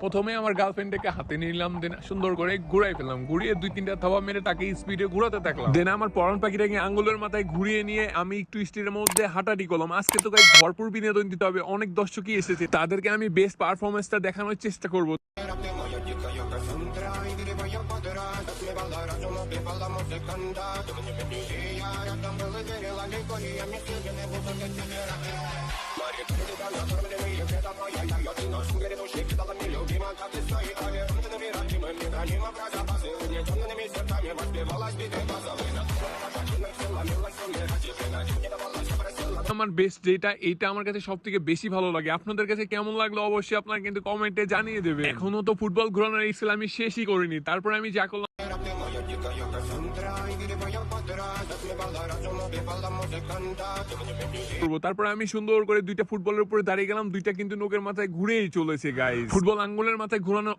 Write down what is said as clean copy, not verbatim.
প্রথমে আমার গার্লফ্রেন্ডকে হাতে নিলাম, দেন সুন্দর করে ঘুরাই ফেললাম, ঘুরিয়ে 2-3টা থাবা মেরে তাকে স্পিডে ঘুরাতে থাকলাম। দেন আমার পরান পাখিটাকে আঙ্গুলের মাথায় ঘুরিয়ে নিয়ে আমি একটু স্টেজের মধ্যে হাঁটাহাঁটি করলাম। আজকে তো গাইস ভরপুর বিনোদন দিতে হবে, অনেক দর্শকই এসেছে, তাদেরকে আমি বেস্ট পারফরমেন্সটা দেখানোর চেষ্টা করবো। আমার বেস্ট যেটা এইটা আমার কাছে সব থেকে বেশি ভালো লাগে। আপনাদের কাছে কেমন লাগলো অবশ্যই আপনারা কিন্তু কমেন্টে জানিয়ে দেবে। এখনো তো ফুটবল ঘোরানোর এই আমি শেষই করিনি, তারপরে আমি যা করলাম তারপরে আমি সুন্দর করে 2টা ফুটবলের উপরে দাঁড়িয়ে গেলাম, 2টা কিন্তু নোকের মাথায় ঘুরেই চলেছে গাইস। ফুটবল আঙ্গুলের মাথায় ঘোরানো